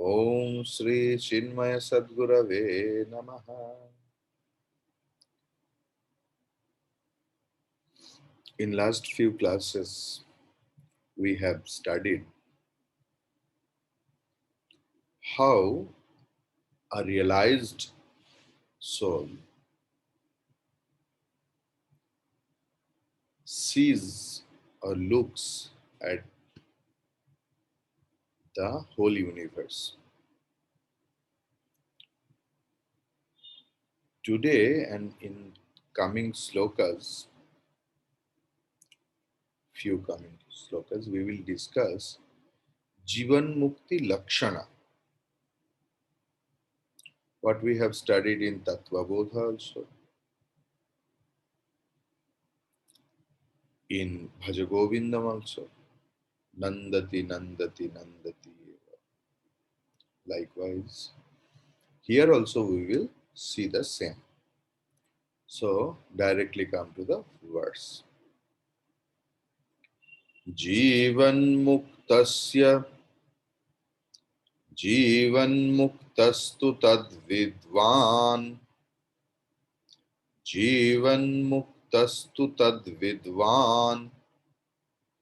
Om Shri Chinmaya Sadgurave Namaha. In last few classes, we have studied how a realized soul sees or looks at the whole universe. Today and in coming slokas, few coming slokas, we will discuss Jivan Mukti Lakshana, what we have studied in Tattva Bodha also, in Bhajagovindam also, Nandati, Nandati, Nandati. Likewise, here also we will see the same. So, directly come to the verse. Jivan Muktasya Jivan Muktastu Tad Vidvan Jivan Muktastu Tad Vidvan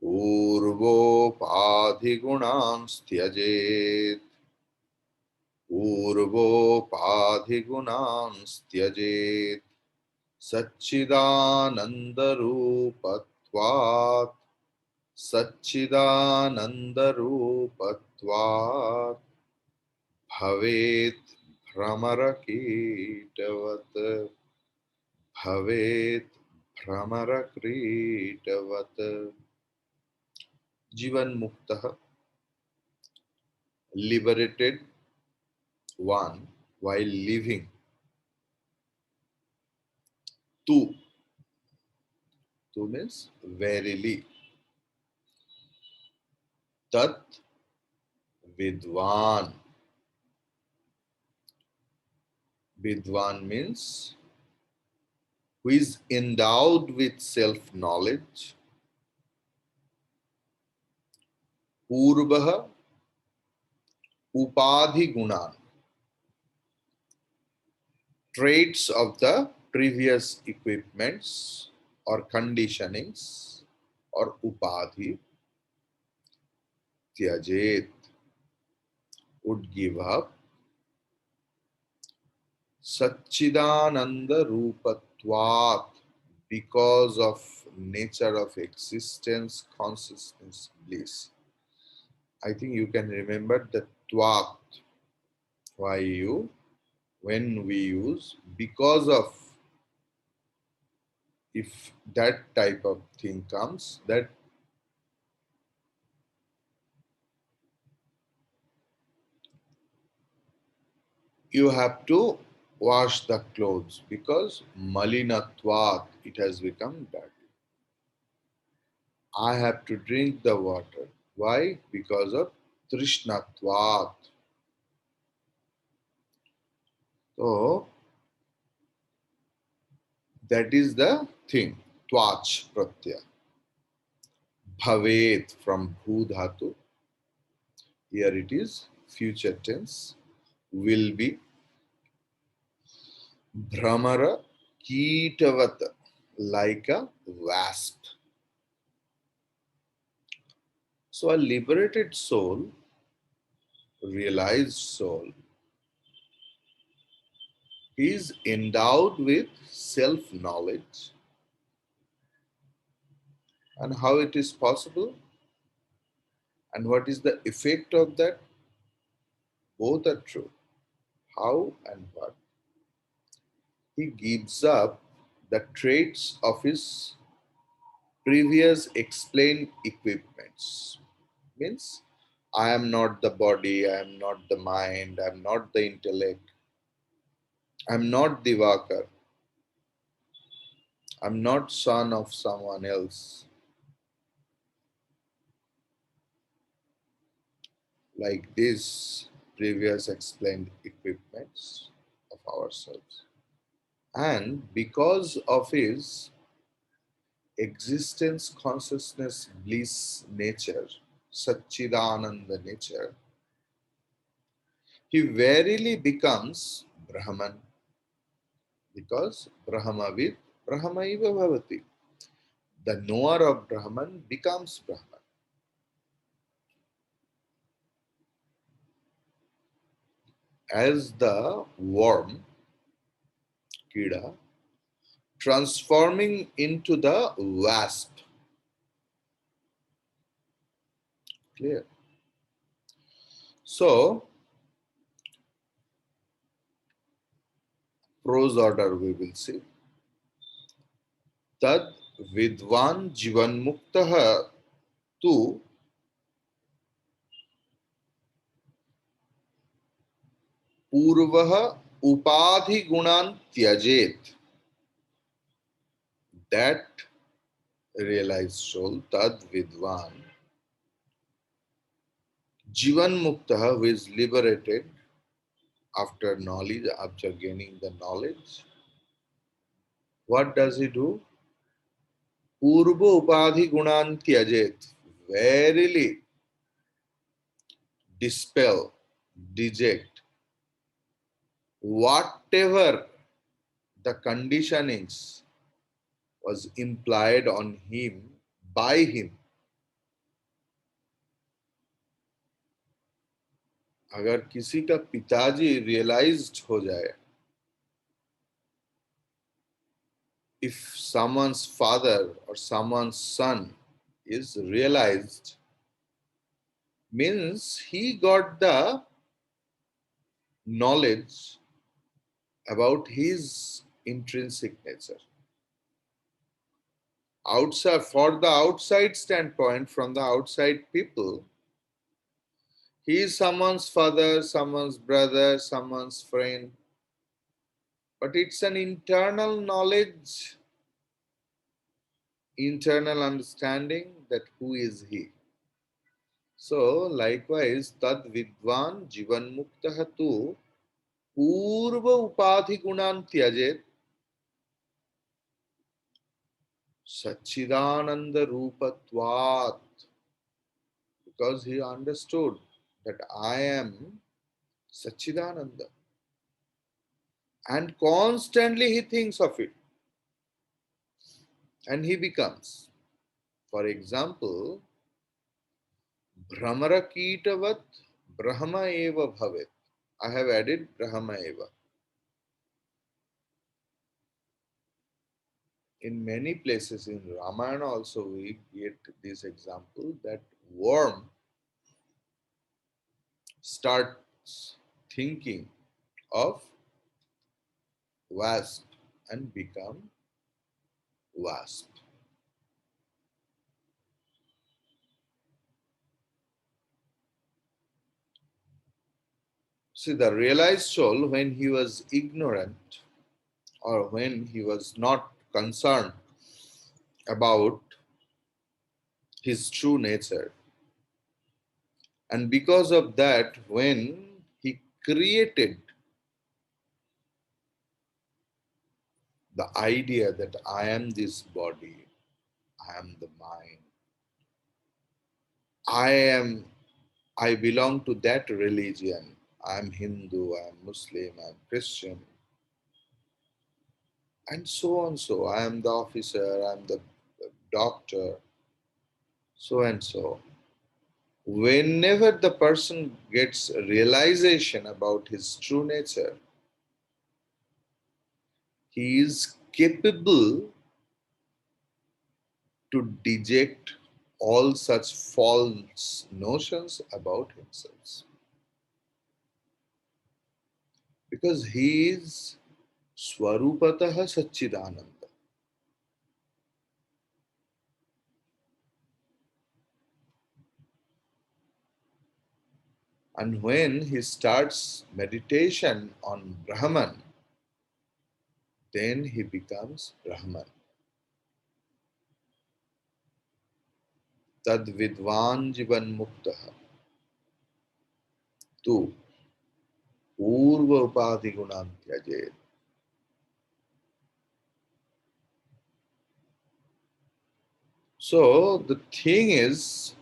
Purvopadhi Gunans Tyajet Purvopadhi Gunans Tyajet Satchidanandarupatvat Satchidanandarupatvat Bhavet Brahmarakitavat Bhavet Brahmarakitavat Jivan Mukta, liberated one while living. Tu, tu means verily. Tat Vidwan. Vidwan means who is endowed with self-knowledge. Purvaha Upadhi Gunan. Traits of the previous equipments or conditionings or Upadhi. Tyajet would give up. Satchidananda Rupatvat, because of nature of existence, consciousness, bliss. I think you can remember the Tvat. Why you? When we use because of, if that type of thing comes, that you have to wash the clothes because malinatvat, it has become dirty. I have to drink the water. Why? Because of trishnatvat. So that is the thing. Twach pratyaya. Bhavet from bhu dhatu. Here it is future tense. Will be Brahmara Kitavata, like a wasp. So a liberated soul, realized soul, is endowed with self-knowledge. And how it is possible? And what is the effect of that? Both are true. How and what? He gives up the traits of his previous explained equipments. Means, I am not the body, I am not the mind, I am not the intellect, I am not Divakar, I am not son of someone else. Like this previous explained equipments of ourselves. And because of his existence, consciousness, bliss nature, Satchidananda nature, he verily becomes Brahman, because Brahmavid Brahmaiva Bhavati. The knower of Brahman becomes Brahman. As the worm, Kida, transforming into the wasp. Clear? So, prose order we will see. Tad vidvan jivan muktaha tu पूर्वः उपाधि गुणान त्यजेत. That realized soul, tad vidvan, jivan mukta, who is liberated after knowledge, after gaining the knowledge. What does he do? Purva upadhi gunan tyajet. Verily dispel, deject whatever the conditionings was implied on him by him. अगर किसी का पिताजी realised हो जाए, if someone's father or someone's son is realized, means he got the knowledge about his intrinsic nature. Outside, for the outside standpoint, from the outside people, he is someone's father, someone's brother, someone's friend. But it's an internal knowledge, internal understanding that who is he. So, likewise, tad vidvan jivan mukta tu purva upadhi gunan tyajet Sachidananda Rupatvat, because he understood that I am Sachidananda. And constantly he thinks of it and he becomes. For example, Brahmara Kitavat Brahma Eva Bhavet. I have added Brahma Eva. In many places in Ramayana also we get this example that worm starts thinking of wasp and become wasp. See, the realized soul, when he was ignorant or when he was not concerned about his true nature, and because of that, when he created the idea that I am this body, I am the mind, I am, I belong to that religion, I am Hindu, I am Muslim, I am Christian, and so on. So I am the officer, I am the doctor, so and so. Whenever the person gets realization about his true nature, he is capable to deject all such false notions about himself, because he is Swarupatah Satchidananda. And when he starts meditation on Brahman, then he becomes Brahman. Tad vidvan jivan mukta tu purva upadhi gunam tyajet. So the thing is,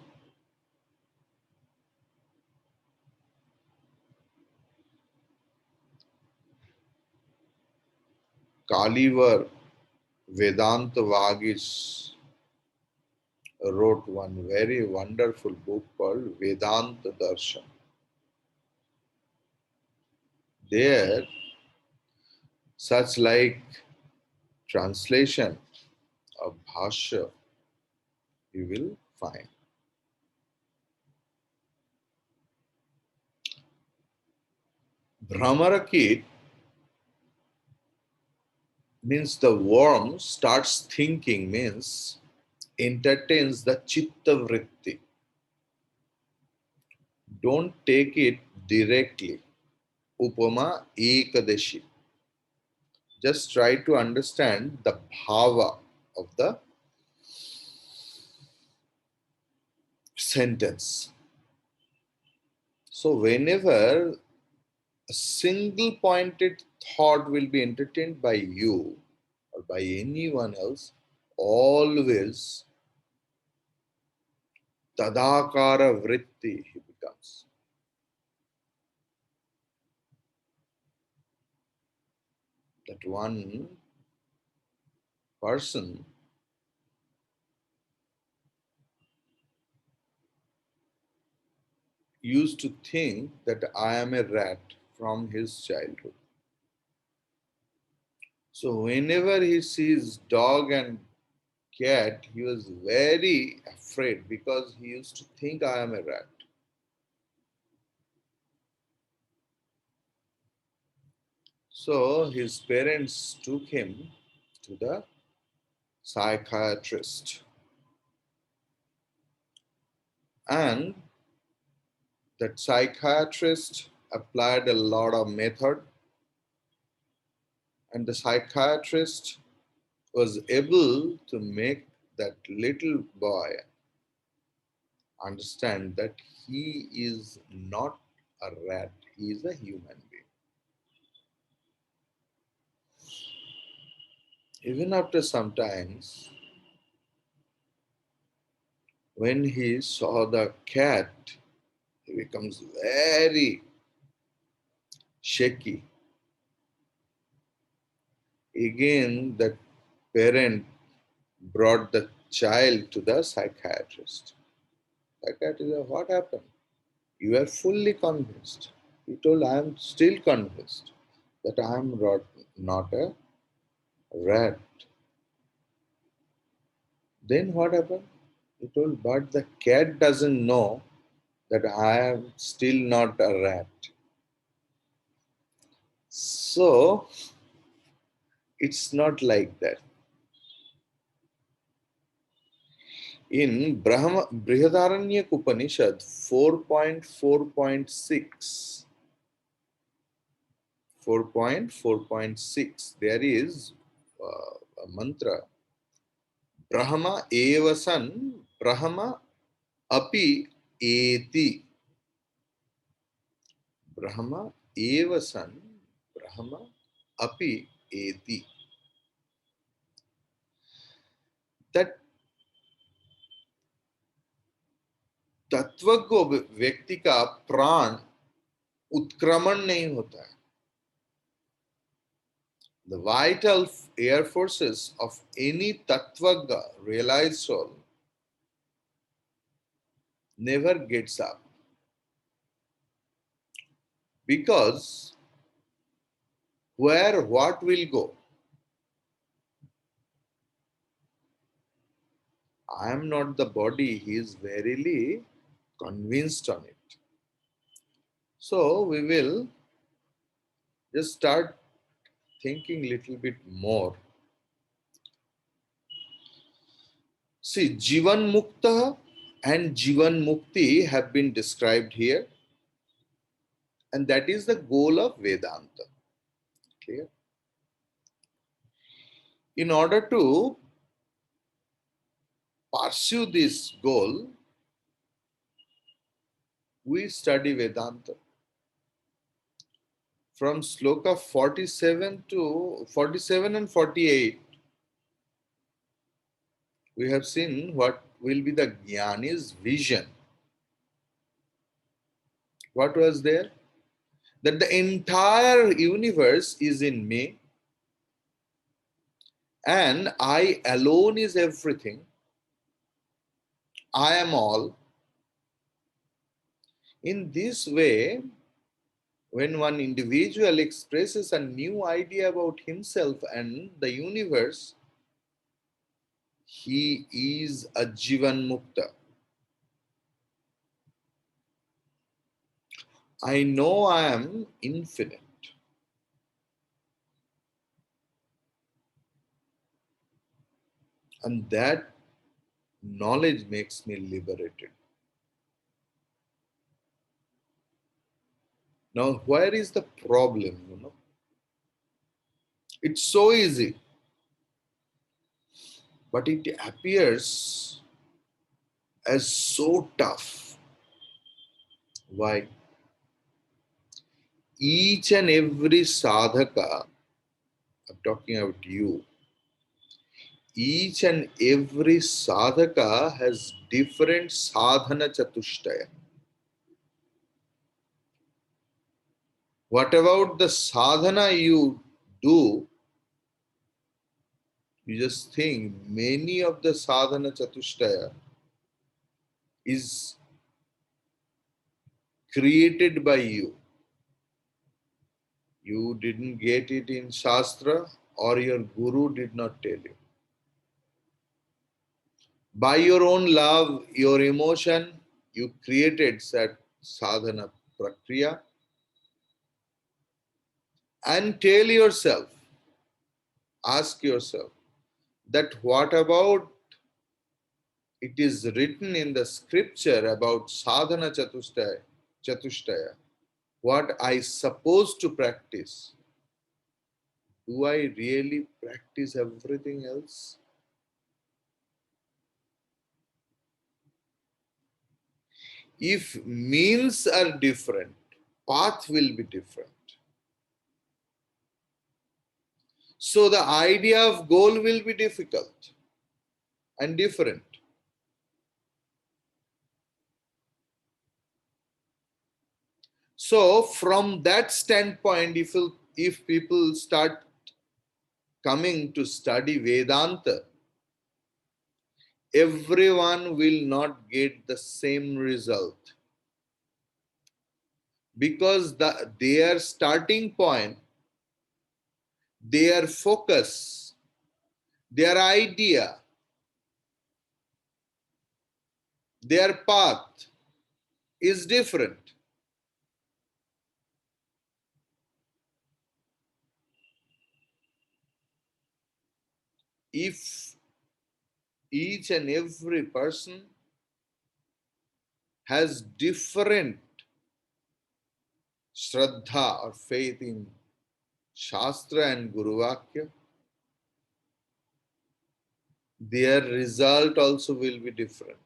Kalivar Vedanta Vagis wrote one very wonderful book called Vedanta Darshan. There, such like translation of Bhashya you will find. Brahmarakit means the worm starts thinking, means entertains the chitta vritti. Don't take it directly. Upama ekadashi. Just try to understand the bhava of the sentence. So whenever a single pointed thought will be entertained by you or by anyone else, always tadakara vritti he becomes. That one person used to think that I am a rat from his childhood. So whenever he sees dog and cat, he was very afraid because he used to think I am a rat. So his parents took him to the psychiatrist, and that psychiatrist applied a lot of method, and the psychiatrist was able to make that little boy understand that he is not a rat, he is a human being. Even after some times, when he saw the cat, he becomes very shaky. Again, the parent brought the child to the psychiatrist. Psychiatrist said, what happened? You are fully convinced. He told, I am still convinced that I am not a rat. Then what happened? He told, but the cat doesn't know that I am still not a rat. So it's not like that. In Brihadaranya Upanishad 4.4.6, 4.4.6, there is a mantra, Brahma evasan Brahma api eti. Brahma evasan Brahma api eti. That तत्व को व्यक्ति का प्राण उत्क्रमण नहीं होता है. The vital air forces of any tattvagga, realized soul, never gets up. Because where what will go? I am not the body, he is verily convinced on it. So we will just start thinking little bit more. See, Jivan Mukta and Jivan Mukti have been described here, and that is the goal of Vedanta. Clear? In order to pursue this goal, we study Vedanta. From sloka 47 and 48, we have seen what will be the Jnani's vision. What was there? That the entire universe is in me, and I alone is everything, I am all. In this way, when one individual expresses a new idea about himself and the universe, he is a Jivan Mukta. I know I am infinite, and that knowledge makes me liberated. Now, where is the problem? It's so easy, but it appears as so tough. Why? Each and every sadhaka, I'm talking about you, each and every sadhaka has different sadhana chatushtaya. What about the sadhana you do? You just think many of the sadhana chatushtaya is created by you. You didn't get it in Shastra or your guru did not tell you. By your own love, your emotion, you created that sadhana prakriya and tell yourself, ask yourself that what about it is written in the scripture about sadhana chatushtaya, what I supposed to practice. Do I really practice everything else? If means are different, path will be different. So the idea of goal will be difficult and different. So from that standpoint, if people start coming to study Vedanta, everyone will not get the same result because their starting point, their focus, their idea, their path is different. If each and every person has different shraddha or faith in Shastra and Guru Vakya, their result also will be different.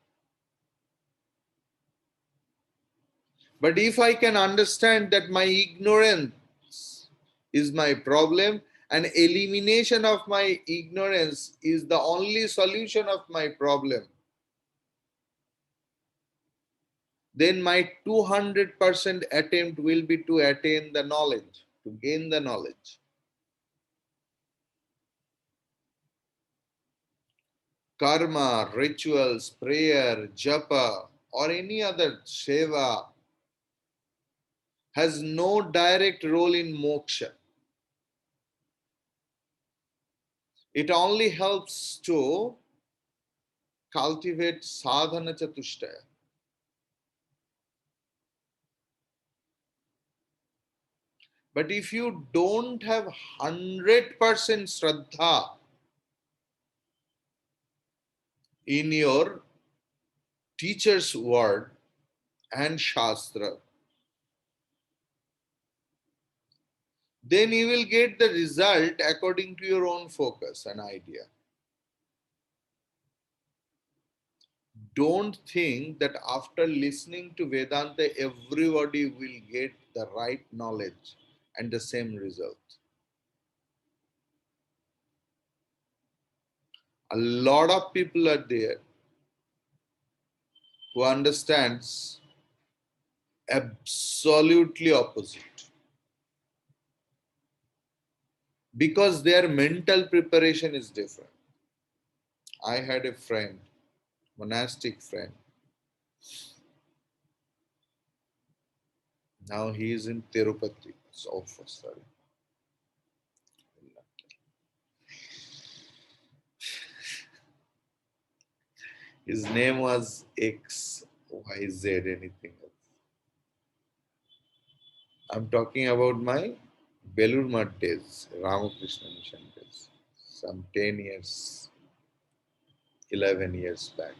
But if I can understand that my ignorance is my problem and elimination of my ignorance is the only solution of my problem, then my 200% attempt will be to attain the knowledge, to gain the knowledge. Karma, rituals, prayer, japa, or any other seva has no direct role in moksha. It only helps to cultivate sadhana chatushtaya. But if you don't have 100% shraddha in your teacher's word and shastra, then you will get the result according to your own focus and idea. Don't think that after listening to Vedanta, everybody will get the right knowledge and the same result. A lot of people are there who understands absolutely opposite. because their mental preparation is different. I had a friend, monastic friend. Now he is in Tirupati. So sorry. His name was X, Y, Z, anything else. I'm talking about my Belur Math days, Ramakrishna Mission days, some 10 years, 11 years back.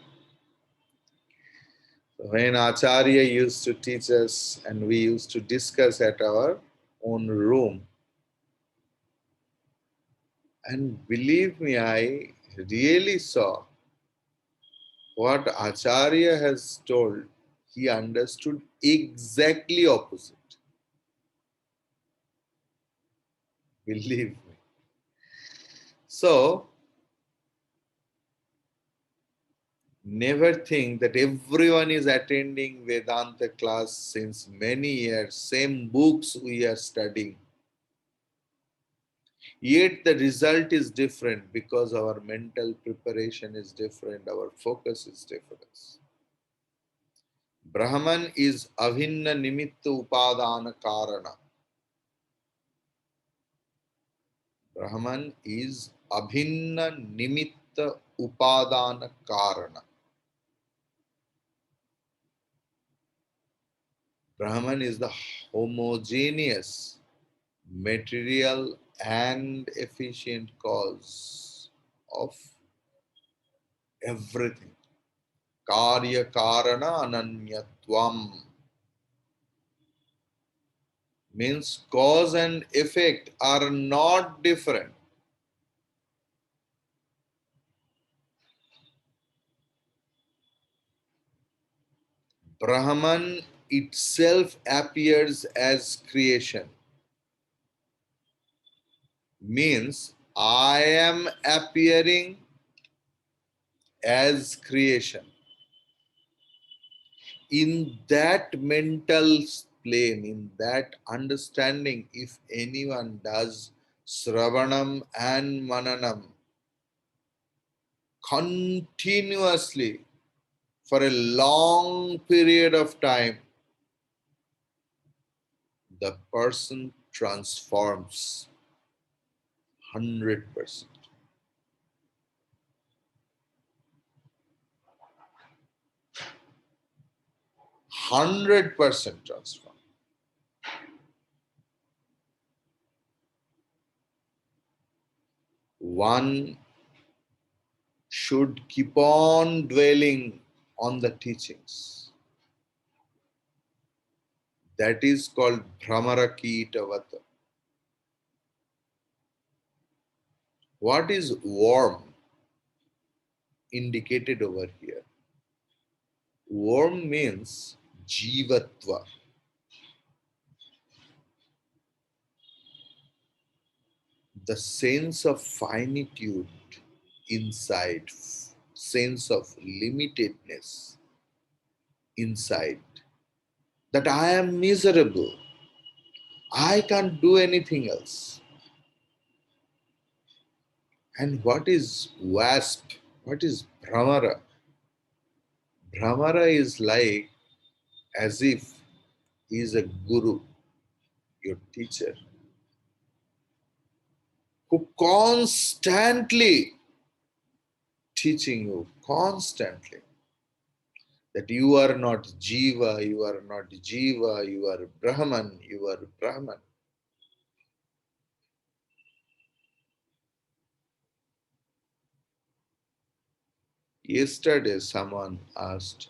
When Acharya used to teach us and we used to discuss at our own room, and believe me, I really saw what Acharya has told, he understood exactly opposite. Believe me. So, never think that everyone is attending Vedanta class since many years, same books we are studying. Yet the result is different because our mental preparation is different, our focus is different. Brahman is avinna nimitta upadana karana. Brahman is abhinna nimitta upadana karana. Brahman is the homogeneous, material, and efficient cause of everything. Karya karana ananyatvam means cause and effect are not different. Brahman itself appears as creation. Means I am appearing as creation. In that mental plane, in that understanding, if anyone does Sravanam and Mananam continuously for a long period of time, the person transforms 100%. 100% transform. One should keep on dwelling on the teachings. That is called Brahmara Kitavata. What is worm indicated over here? Worm means jivatva, the sense of finitude inside, sense of limitedness inside, that I am miserable, I can't do anything else. And what is wasp? What is Brahmara? Brahmara is like as if he is a guru, your teacher, who constantly teaching you, constantly, that you are not Jiva, you are not Jiva, you are Brahman, you are Brahman. Yesterday, someone asked,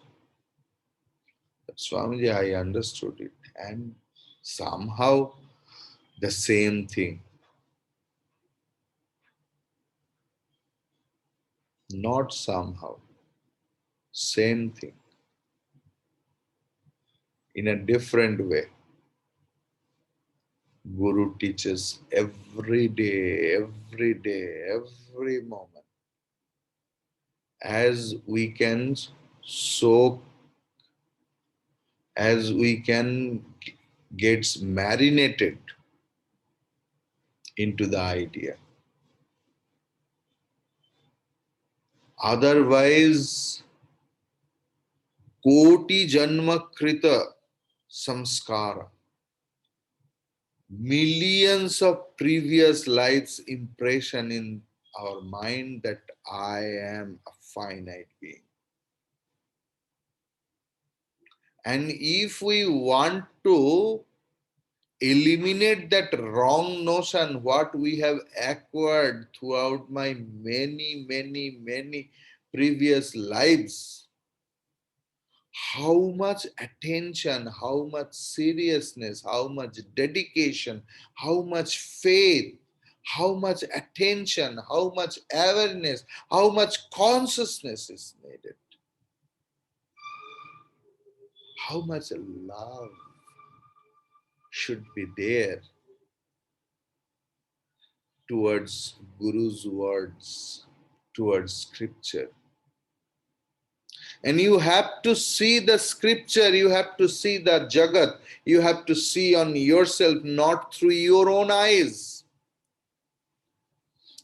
Swamiji, I understood it, and somehow the same thing. Not somehow, same thing, in a different way. Guru teaches every day, every moment. As we can soak, as we can gets marinated into the idea. Otherwise, koti janma krita samskara, millions of previous lives impression in our mind that I am a finite being. And if we want to eliminate that wrong notion, what we have acquired throughout my many previous lives, how much attention, how much seriousness, how much dedication, how much faith, how much attention, how much awareness, how much consciousness is needed, how much love should be there towards Guru's words, towards scripture. And you have to see the scripture, you have to see the Jagat, you have to see on yourself, not through your own eyes.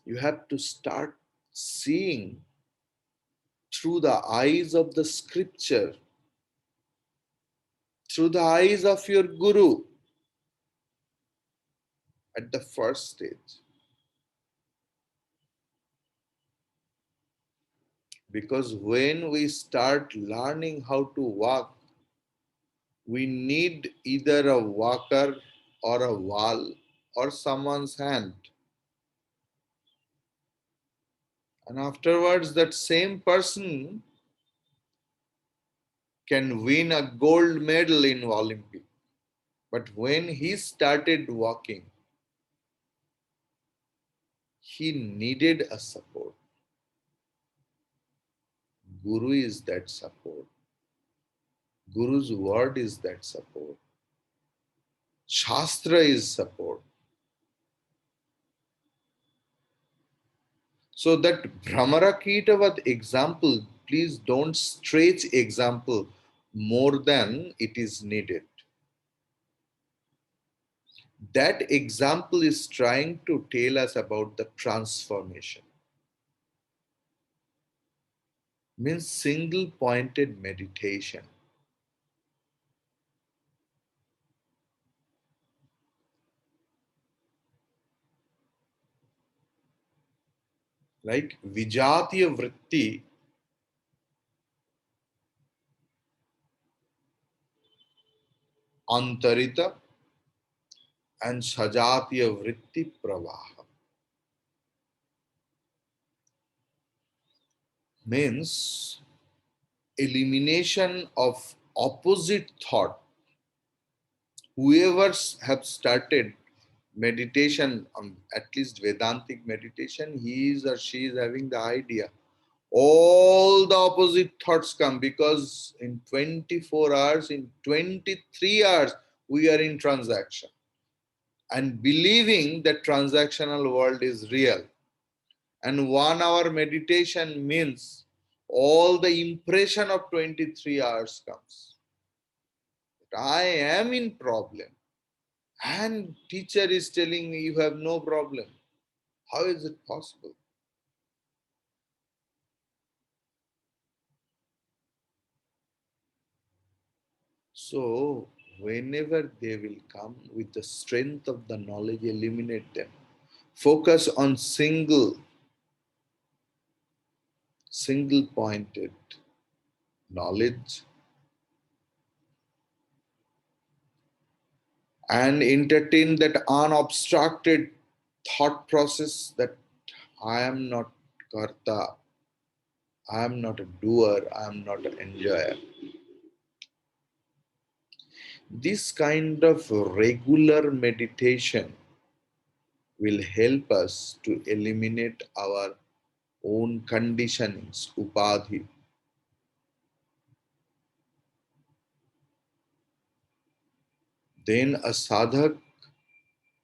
You have to start seeing through the eyes of the scripture, through the eyes of your Guru at the first stage. Because when we start learning how to walk, we need either a walker or a wall or someone's hand. And afterwards, that same person can win a gold medal in Olympic. But when he started walking, he needed a support. Guru is that support. Guru's word is that support. Shastra is support. So that Brahmara Kitavat example, please don't stretch example more than it is needed. That example is trying to tell us about the transformation. Means single pointed meditation. Like Vijatiya Vritti, Antarita, and Sajatiya Vritti Pravaha. Means elimination of opposite thought. Whoever have started meditation, at least Vedantic meditation, he is or she is having the idea. All the opposite thoughts come because in 24 hours, in 23 hours, we are in transaction and believing that transactional world is real. And 1 hour meditation means all the impression of 23 hours comes. I am in problem. And teacher is telling me you have no problem. How is it possible? So whenever they will come with the strength of the knowledge, eliminate them. Focus on single pointed knowledge and entertain that unobstructed thought process that I am not karta, I am not a doer, I am not an enjoyer. This kind of regular meditation will help us to eliminate our own conditionings, upadhi. Then a sadhak,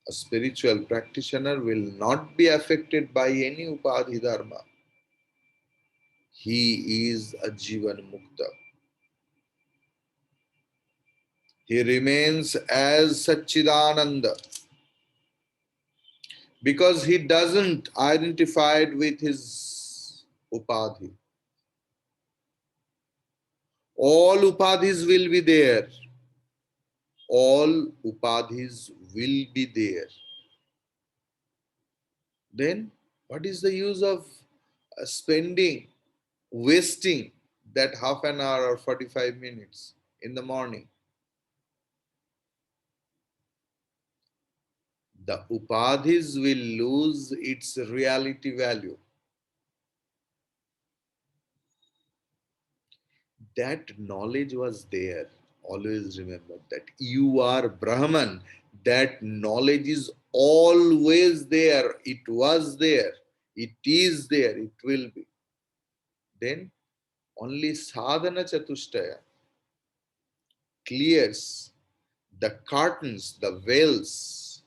a spiritual practitioner, will not be affected by any upadhi dharma. He is a Jivan Mukta. He remains as Satchidananda. because he doesn't identify with his upadhi. All upadhis will be there. All upadhis will be there. Then what is the use of wasting that half an hour or 45 minutes in the morning? The upadhis will lose its reality value. That knowledge was there. Always remember that you are Brahman. That knowledge is always there. It was there. It is there. It will be. Then only sadhana chatushtaya clears the curtains, the veils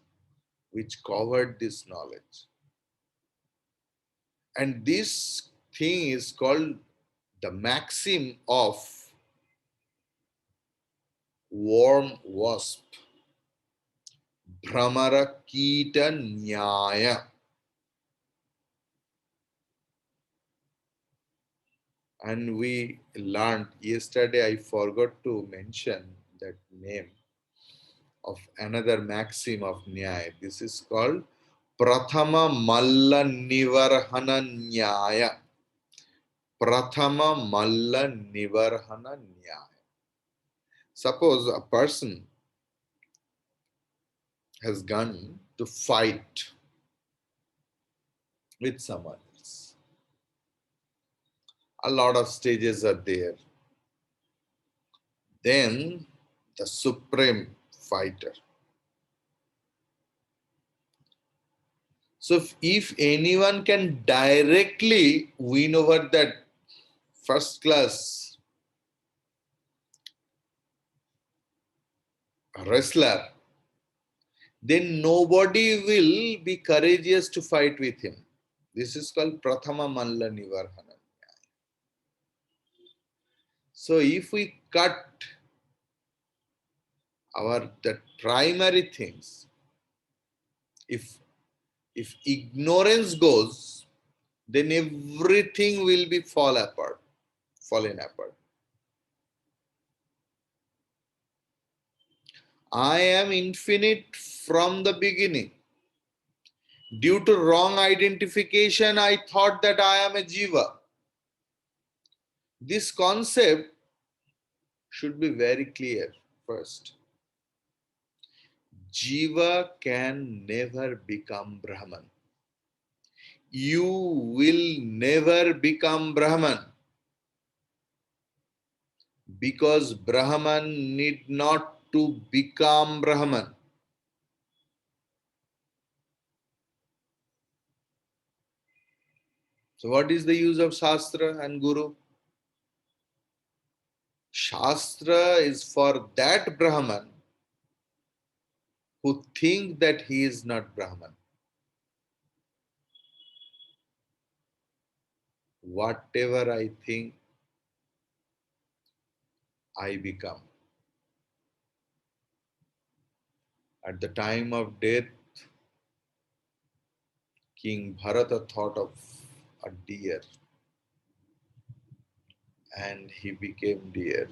which covered this knowledge. And this thing is called the maxim of worm wasp. Brahmara Kita Nyaya. And we learned yesterday, I forgot to mention that name of another maxim of Nyaya. This is called Prathama Malla Nivarhana Nyaya. Prathama Malla Nivarhana Nyaya. Suppose a person has gone to fight with someone else. A lot of stages are there. Then the supreme fighter. So if anyone can directly win over that first class wrestler, then nobody will be courageous to fight with him. This is called Prathama Malla Nivarhana. So if we cut our the primary things, if ignorance goes, then everything will be falling apart. I am infinite from the beginning. Due to wrong identification, I thought that I am a Jiva. This concept should be very clear first. Jiva can never become Brahman. You will never become Brahman because Brahman need not to become Brahman. So what is the use of Shastra and Guru? Shastra is for that Brahman who think that he is not Brahman. Whatever I think, I become. At the time of death, King Bharata thought of a deer and he became deer.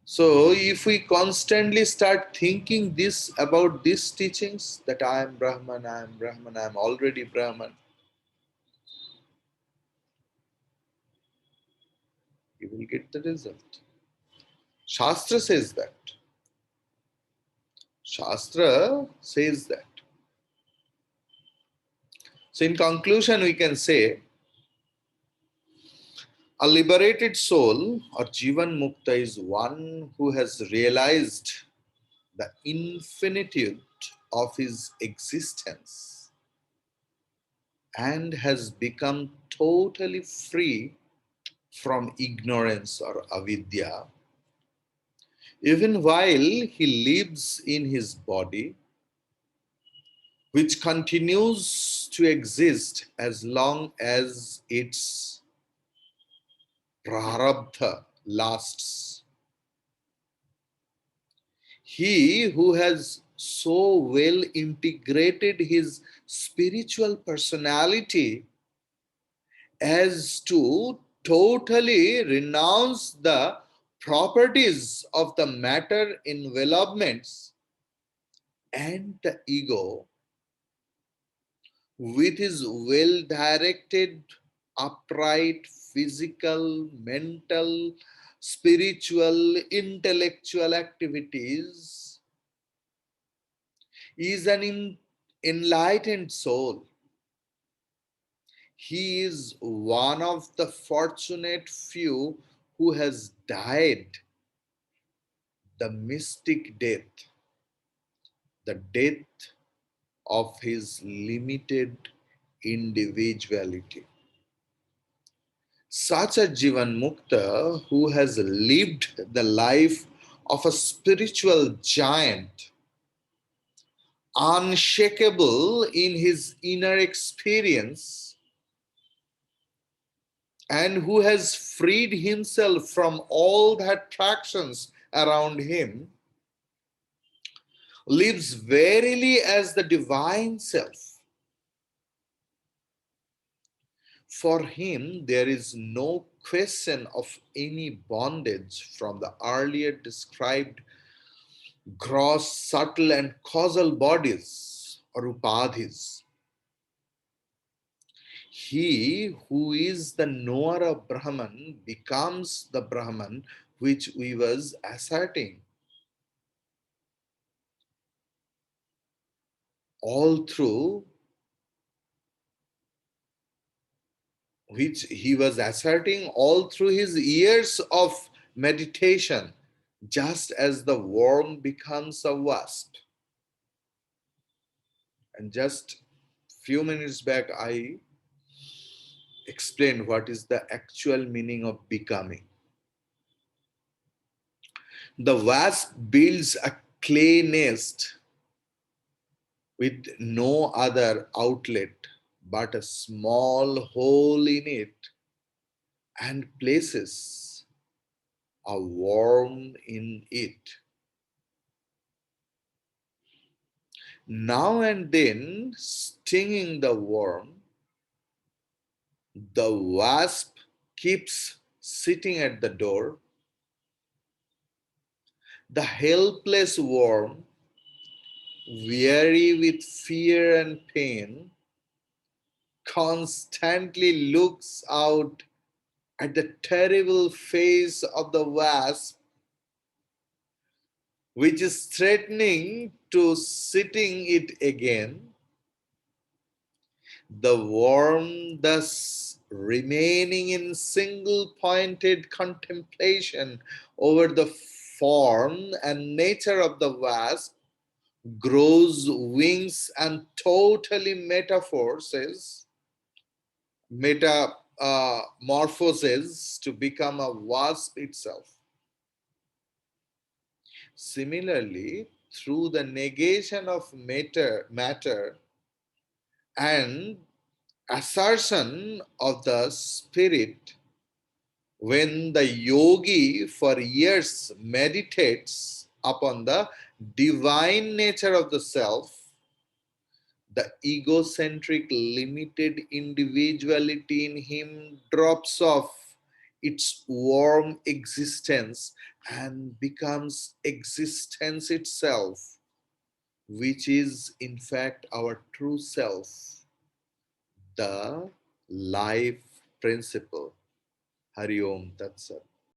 So if we constantly start thinking this about these teachings, that I am Brahman, I am Brahman, I am already Brahman, you will get the result. Shastra says that. Shastra says that. So in conclusion, we can say a liberated soul or Jivan Mukta is one who has realized the infinitude of his existence and has become totally free from ignorance or avidya, even while he lives in his body, which continues to exist as long as its prarabdha lasts. He who has so well integrated his spiritual personality as to totally renounce the properties of the matter envelopments and the ego with his well directed, upright, physical, mental, spiritual, intellectual activities, is an enlightened soul. He is one of the fortunate few who has died the mystic death, the death of his limited individuality. Such a Jivan Mukta who has lived the life of a spiritual giant, unshakable in his inner experience, and who has freed himself from all the attractions around him, lives verily as the divine self. For him, there is no question of any bondage from the earlier described gross, subtle, and causal bodies or upadhis. He who is the knower of Brahman becomes the Brahman which we was asserting all through which he was asserting all through his years of meditation, just as the worm becomes a wasp. And just few minutes back, I explained what is the actual meaning of becoming. The wasp builds a clay nest with no other outlet but a small hole in it and places a worm in it. Now and then, stinging the worm, the wasp keeps sitting at the door. The helpless worm, weary with fear and pain, constantly looks out at the terrible face of the wasp, which is threatening to sitting it again. The worm, thus remaining in single pointed contemplation over the form and nature of the wasp, grows wings and totally metamorphoses to become a wasp itself. Similarly, through the negation of matter and assertion of the spirit, when the yogi for years meditates upon the divine nature of the self, the egocentric limited individuality in him drops off its warm existence and becomes existence itself, which is in fact our true self, the life principle. Hari Om Tat Sat.